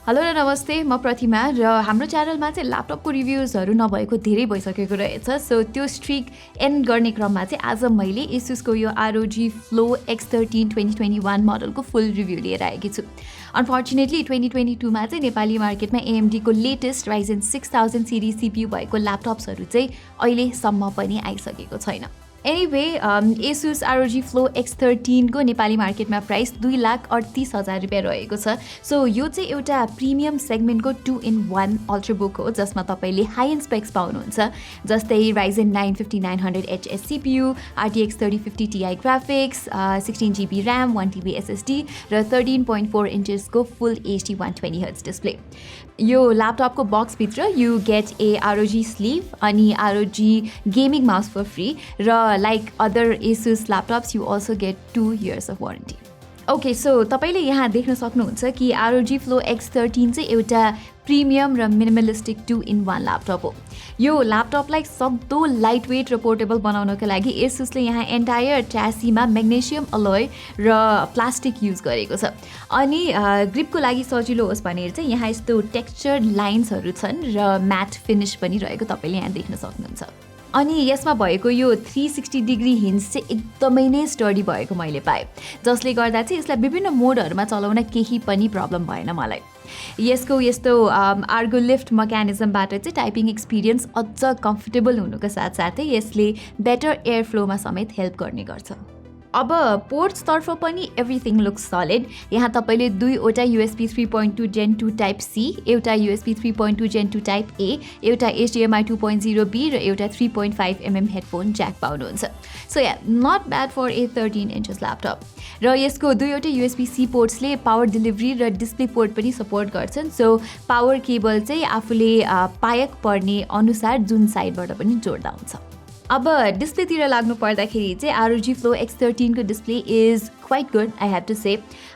Hello र नमस्ते, म प्रतिमा र हाम्रो च्यानलमा चाहिँ ल्यापटपको रिभ्युजहरू नभएको धेरै भइसकेको रहेछ। सो त्यो स्ट्रिक एन्ड गर्ने क्रममा चाहिँ आज मैले एसुसको यो ROG Flow X13 2021 मोडलको फुल रिभ्यू लिएर आएकी छु। अनफर्चुनेटली 2022मा चाहिँ नेपाली मार्केटमा AMDको लेटेस्ट Ryzen 6000 सिरिज CPU भएको ल्यापटप्सहरू चाहिँ अहिलेसम्म पनि आइसकेको छैन। Anyway ASUS ROG Flow X13 को नेपाली मार्केटमा प्राइस 2,38,000 रुपियाँ रहेको छ। सो यो चाहिँ एउटा प्रिमियम सेगमेन्टको 2-in-1 अल्ट्राबुक हो जसमा तपाईँले हाई एन्ड स्पेक्स पाउनुहुन्छ, जस्तै Ryzen 9 5900HS CPU, RTX 3050 Ti graphics, 16GB RAM, 1TB SSD र 13.4 इन्चेसको फुल HD 120Hz डिस्प्ले। यो ल्यापटपको बक्सभित्र you get a ROG sleeve अनि ROG gaming mouse for free र like other ASUS laptops you also get 2 years of warranty. Okay, so तपाईँले यहाँ देख्न सक्नुहुन्छ कि ROG Flow X13 चाहिँ एउटा प्रिमियम र मिनिमलिस्टिक 2-in-1 ल्यापटप हो। यो ल्यापटपलाई सक्दो लाइट वेट र पोर्टेबल बनाउनको लागि एसुसले यहाँ एन्टायर च्यासीमा म्याग्नेसियम अलोय र प्लास्टिक युज गरेको छ। अनि ग्रिपको लागि सजिलो होस् भनेर चाहिँ यहाँ यस्तो टेक्स्चर्ड लाइन्सहरू छन् र म्याट फिनिस पनि रहेको तपाईँले यहाँ देख्न सक्नुहुन्छ। अनि यसमा भएको यो 360 डिग्री हिन्ज चाहिँ एकदमै नै स्टडी भएको मैले पाएँ, जसले गर्दा चाहिँ यसलाई विभिन्न मोडहरूमा चलाउन केही पनि प्रब्लम भएन मलाई। यसको यस्तो आर्गो लिफ्ट मेकानिजमबाट चाहिँ टाइपिङ एक्सपिरियन्स अझ कम्फर्टेबल हुनुको साथसाथै यसले बेटर एयर फ्लोमा समेत हेल्प गर्ने गर्छ। अब पोर्ट्सतर्फ पनि एभ्रिथिङ लुक्स सलिड। यहाँ तपाईँले दुईवटा USB 3.2 Gen 2 Type C, एउटा USB 3.2 Gen 2 Type A, एउटा HDMI 2.0B र एउटा 3.5mm हेडफोन ज्याक पाउनुहुन्छ। So ya not bad for a 13 inches laptop. र यसको दुईवटा USB-C पोर्ट्सले पावर डिलिभरी र डिस्प्ले पोर्ट पनि सपोर्ट गर्छन्। सो पावर केबल चाहिँ आफूले पायक पर्ने अनुसार जुन साइडबाट पनि जोड्दा हुन्छ। अब डिस्प्लेतिर लाग्नु पर्दाखेरि चाहिँ ROG Flow X13 को display is quite good, I have to say.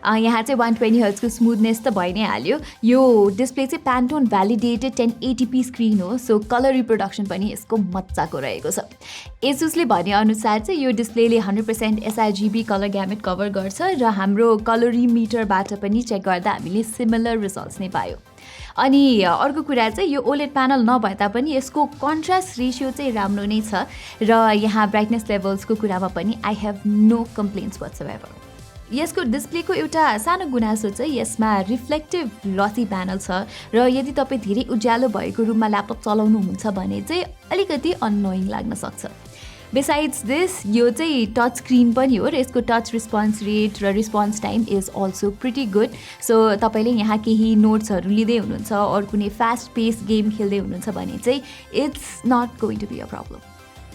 यहाँ चाहिँ 120Hz को स्मुथनेस त भइ नै हाल्यो। यो डिस्प्ले चाहिँ प्यान्टोन भ्यालिडेटेड 1080p स्क्रिन हो, सो कलर रिप्रोडक्सन पनि यसको मजाको रहेको छ। एसुसले भनेअनुसार चाहिँ यो डिस्प्लेले 100% sRGB कलर ग्यामेट कभर गर्छ र हाम्रो कलोरिमिटरबाट पनि चेक गर्दा हामीले सिमिलर रिजल्ट्स नै पायौँ। अनि अर्को कुरा चाहिँ यो ओलेड प्यानल नभए तापनि यसको कन्ट्रास्ट रेसियो चाहिँ राम्रो नै छ र यहाँ ब्राइटनेस लेभल्सको कुरामा पनि आई हेभ नो कम्प्लेन्ट्स वाट्सएभर। यसको डिस्प्लेको एउटा सानो गुनासो चाहिँ यसमा रिफ्लेक्टिभ ग्लसी प्यानल छ र यदि तपाईँ धेरै उज्यालो भएको रुममा ल्यापटप चलाउनुहुन्छ भने चाहिँ अलिकति अननोइङ लाग्न सक्छ। बिसाइड्स दिस यो चाहिँ टच स्क्रिन पनि हो र यसको टच रिस्पोन्स रेट र response time is also pretty good. So तपाईँले यहाँ केही नोट्सहरू लिँदै हुनुहुन्छ अरू कुनै फास्ट पेस गेम खेल्दै हुनुहुन्छ भने चाहिँ it's not going to be a problem.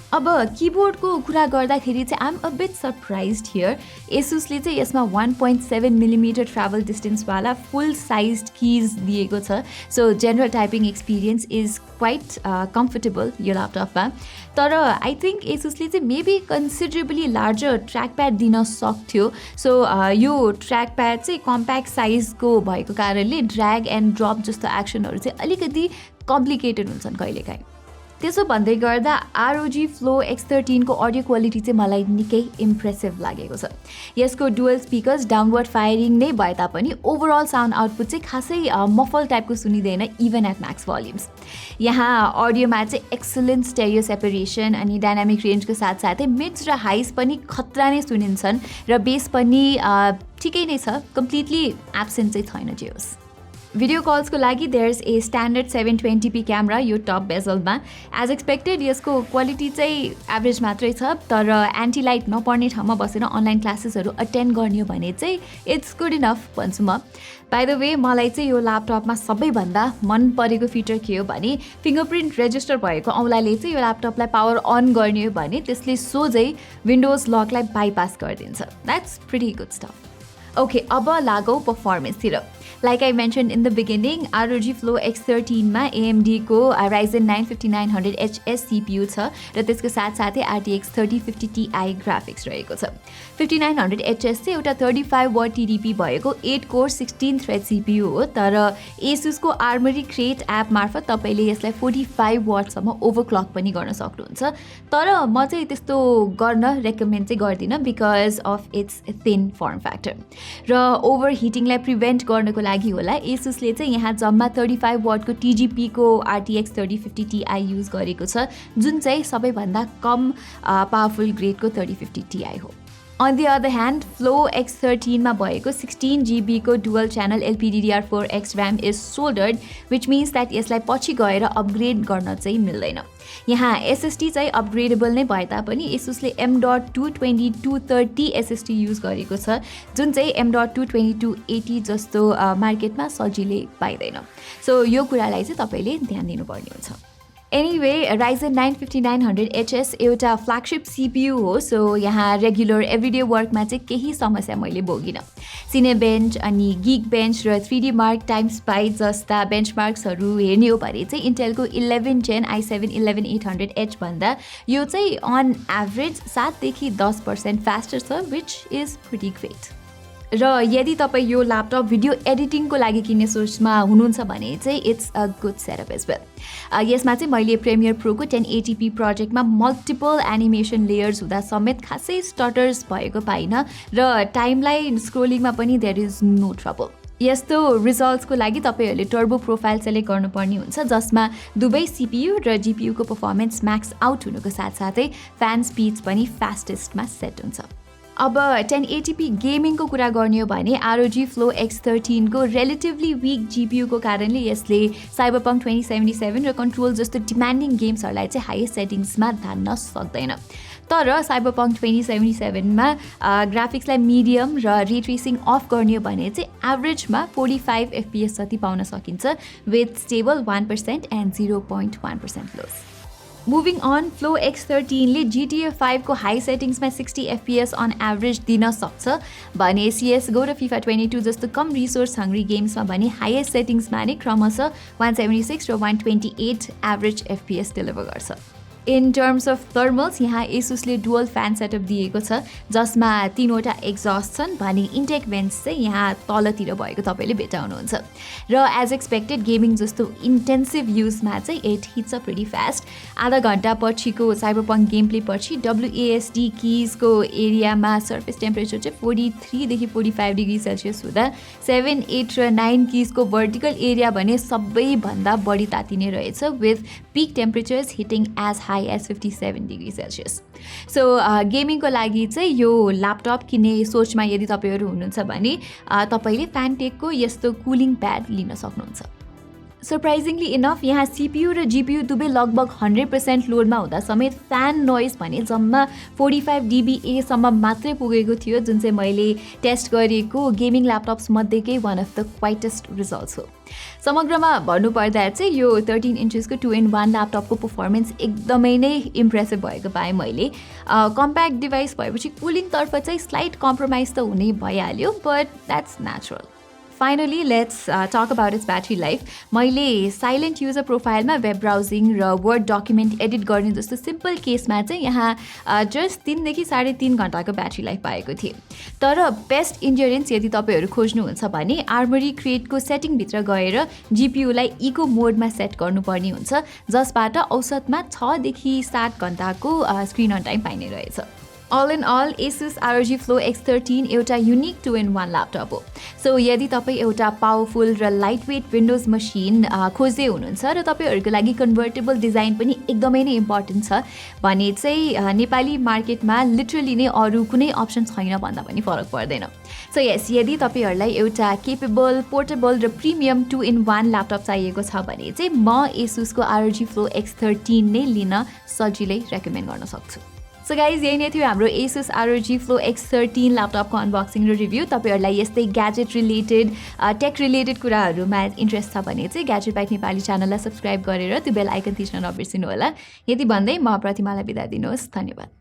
अब किबोर्डको कुरा गर्दाखेरि चाहिँ I'm a bit surprised here. एसुसले चाहिँ यसमा 1.7mm ट्राभल डिस्टेन्सवाला फुल साइज्ड किज दिएको छ। So general typing experience is quite comfortable यो ल्यापटपमा। तर आई थिङ्क एसुसले चाहिँ मेबी कन्सिडरेबली लार्जर ट्र्याकप्याड दिन सक्थ्यो। सो यो ट्र्याकप्याड चाहिँ कम्प्याक्ट साइजको भएको कारणले ड्र्याग एन्ड ड्रप जस्तो एक्सनहरू चाहिँ अलिकति कम्प्लिकेटेड हुन्छन् कहिलेकाहीँ। त्यसो भन्दै गर्दा ROG Flow X13 को अडियो क्वालिटी चाहिँ मलाई निकै इम्प्रेसिभ लागेको छ। यसको डुअल स्पिकर्स डाउनवर्ड फायरिङ नै भए तापनि ओभरअल साउन्ड आउटपुट चाहिँ खासै मफल टाइपको सुनिँदैन इभन एट म्याक्स भोल्युम्स। यहाँ अडियोमा चाहिँ एक्सलेन्ट स्टेरियो सेपरेसन अनि डाइनामिक रेन्जको साथसाथै मिड्स र हाइस पनि खतरा नै सुनिन्छन् र बेस पनि ठिकै नै छ, कम्प्लिटली एब्सेन्ट चाहिँ छैन जे होस्। भिडियो कल्सको लागि देयर्स ए स्ट्यान्डर्ड 720p क्यामेरा यो टप बेजलमा। एज एक्सपेक्टेड यसको क्वालिटी चाहिँ एभरेज मात्रै छ, तर एन्टी लाइट नपर्ने ठाउँमा बसेर अनलाइन क्लासेसहरू अटेन्ड गर्ने हो भने चाहिँ इट्स गुड इनफ भन्छु म। बाई द वे मलाई चाहिँ यो ल्यापटपमा सबैभन्दा मन परेको फिचर के हो भने फिङ्गरप्रिन्ट रेजिस्टर भएको औँलाले चाहिँ यो ल्यापटपलाई पावर अन गर्ने हो भने त्यसले सोझै विन्डोज लकलाई बाइपास गरिदिन्छ। That's pretty good stuff. Okay, अब लागौँ पर्फर्मेन्सतिर। Like I mentioned in the beginning, ROG Flow X13 मा AMD को Ryzen 9 5900HS CPU छ र त्यसको साथसाथै RTX 3050 Ti ग्राफिक्स रहेको छ। 5900HS चाहिँ एउटा 35W TDP भएको 8 कोर 16 थ्रेड CPU हो, तर ASUS को आर्मरी क्रेट एप मार्फत तपाईँले यसलाई 45W सम्म ओभरक्लक पनि गर्न सक्नुहुन्छ। तर म चाहिँ त्यस्तो गर्न रेकमेन्ड चाहिँ गर्दिनँ because of its thin form factor र ओभर हिटिङलाई प्रिभेन्ट गर्नको नभएको लागि होला एसुसले चाहिँ यहाँ जम्मा 35 वाटको TGP को RTX 3050 Ti युज गरेको छ जुन चाहिँ सबैभन्दा कम पावरफुल ग्रेडको 3050 Ti हो। On the other hand, Flow X13 मा भएको 16GB को dual channel LPDDR4X RAM is soldered, which means that यसलाई पछि गएर अपग्रेड गर्न चाहिँ मिल्दैन। यहाँ SSD चाहिँ अपग्रेडेबल नै भए तापनि एसुसले M.2 2230 SSD युज गरेको छ जुन चाहिँ M.2 2280 जस्तो मार्केटमा सजिलै पाइदैन। सो यो कुरालाई चाहिँ तपाईले ध्यान दिनुपर्ने हुन्छ। Anyway, Ryzen 9 5900HS एउटा फ्ल्यागशिप CPU हो, सो यहाँ रेगुलर एभ्रिडे वर्कमा चाहिँ केही समस्या मैले भोगिनँ। सिनेबेन्च अनि गिग बेन्च र 3D मार्क टाइम स्पाई जस्ता बेन्चमार्क्सहरू हेर्ने हो भने चाहिँ इन्टेलको 11 Gen i7 11800H भन्दा यो चाहिँ अन एभरेज 7 देखि 10% फास्टर छ, विच इज प्रिटी ग्रेट। र यदि तपाईँ यो ल्यापटप भिडियो एडिटिङको लागि किन्ने सोचमा हुनुहुन्छ भने चाहिँ it's a good setup as well. यसमा चाहिँ मैले प्रिमियर प्रोको 1080p प्रोजेक्टमा मल्टिपल एनिमेसन लेयर्स हुँदा समेत खासै स्टटर्स भएको पाइनँ र टाइमलाइन स्क्रोलिङमा पनि देयर इज नो ट्रबल। यस्तो रिजल्ट्सको लागि तपाईँहरूले टर्बो प्रोफाइल सेलेक्ट गर्नुपर्ने हुन्छ जसमा दुवै CPU र GPU को पर्फर्मेन्स म्याक्स आउट हुनुको साथसाथै फ्यान स्पिड्स पनि फास्टेस्टमा सेट हुन्छ। अब 1080p गेमिङको कुरा गर्ने हो भने ROG Flow X13 को रिलेटिभली विक GPU को कारणले यसले साइबरपङ्क 2077 र कन्ट्रोल जस्तो डिमान्डिङ गेम्सहरूलाई चाहिँ हाइएस्ट सेटिङ्समा धान्न सक्दैन। तर साइबरपङ्क 2077 मा ग्राफिक्सलाई मिडियम र रे ट्रेसिङ अफ गर्ने हो भने चाहिँ एभरेजमा 45 FPS जति पाउन सकिन्छ with stable 1% and 0.1% loss. Moving on, flow X13 ले GTA 5 को हाई सेटिङ्समा 60 FPS अन एभरेज दिन सक्छ भने CSGO र FIFA 22 जस्तो कम रिसोर्स हङ्ग्री गेम्समा भने हाइएस्ट सेटिङ्समा नै क्रमशः 176 र 128 एभरेज FPS डेलिभर गर्छ। इन टर्म्स अफ थर्मल्स, यहाँ एसुसले डुअल फ्यान सेटअप दिएको छ जसमा 3वटा एक्जस्ट छन् भने इन्टेक भेन्ट्स चाहिँ यहाँ तलतिर भएको तपाईँले भेटाउनुहुन्छ र एज एक्सपेक्टेड गेमिङ जस्तो इन्टेन्सिभ युजमा चाहिँ it hits a pretty fast. आधा घन्टा पछिको साइबरपङ्क गेम प्ले पछि WASD किजको एरियामा सर्फेस टेम्परेचर चाहिँ 43 देखि 45 डिग्री सेल्सियस हुँदा 7, 8 र 9 किजको भर्टिकल एरिया भने सबैभन्दा बढी तातिने रहेछ with peak temperatures hitting as high as 57 degree Celsius. So गेमिङको लागि चाहिँ यो ल्यापटप किन्ने सोचमा यदि तपाईँहरू हुनुहुन्छ भने तपाईँले फ्यानटेकको यस्तो कुलिङ प्याड लिन सक्नुहुन्छ। सरप्राइजिङली इनफ यहाँ CPU र GPU दुवै लगभग 100% लोडमा हुँदा समेत फ्यान नोइज भने जम्मा 45 dBA सम्म मात्रै पुगेको थियो जुन चाहिँ मैले टेस्ट गरेको गेमिङ ल्यापटप्स मध्येकै one of the quietest results हो। समग्रमा भन्नुपर्दा चाहिँ यो 13 इन्चेसको 2-in-1 ल्यापटपको पर्फर्मेन्स एकदमै नै इम्प्रेसिभ भएको पाएँ मैले। कम्प्याक्ट डिभाइस भएपछि कुलिङतर्फ चाहिँ स्लाइट कम्प्रोमाइज त हुनै भइहाल्यो, but that's natural. Finally let's talk about its battery life. मैले साइलेन्ट युजर प्रोफाइलमा वेब ब्राउजिङ र वर्ड डकुमेन्ट एडिट गर्ने जस्तो सिम्पल केसमा चाहिँ यहाँ जस्ट 3 देखि 3.5 घन्टाको ब्याट्री लाइफ पाएको थिएँ। तर बेस्ट इन्ड्योरेन्स यदि तपाईँहरू खोज्नुहुन्छ भने आर्मरी क्रिएटको सेटिङभित्र गएर GPU-लाई इको मोडमा सेट गर्नुपर्ने हुन्छ जसबाट औसतमा 6 देखि 7 घन्टाको स्क्रिन अन टाइम पाइने रहेछ। All in all, ASUS ROG Flow X13 एउटा युनिक 2-in-1 ल्यापटप हो। सो यदि तपाईँ एउटा पावरफुल र लाइट वेट विन्डोज मसिन खोज्दै हुनुहुन्छ र तपाईँहरूको लागि कन्भर्टेबल डिजाइन पनि एकदमै नै इम्पोर्टेन्ट छ भने चाहिँ नेपाली मार्केटमा लिटरली नै अरू कुनै अप्सन छैन भन्दा पनि फरक पर्दैन। सो यस, यदि तपाईँहरूलाई एउटा केपेबल, पोर्टेबल र प्रिमियम 2-in-1 ल्यापटप चाहिएको छ भने चाहिँ म ASUSको ROG Flow X13 नै लिन सजिलै रेकमेन्ड गर्न सक्छु। सो गाइज, यही नै थियो हाम्रो ASUS ROG Flow X13 ल्यापटपको अनबक्सिङ र रिभ्यू। तपाईँहरूलाई यस्तै ग्याजेट रिलेटेड, टेक रिलेटेड कुराहरूमा इन्ट्रेस्ट छ भने चाहिँ ग्याजेट बाइट नेपाली च्यानललाई सब्सक्राइब गरेर त्यो बेल आइकन थिच्न नबिर्सिनु होला। यति भन्दै म प्रतिमालाई बिदा दिनुहोस्। धन्यवाद।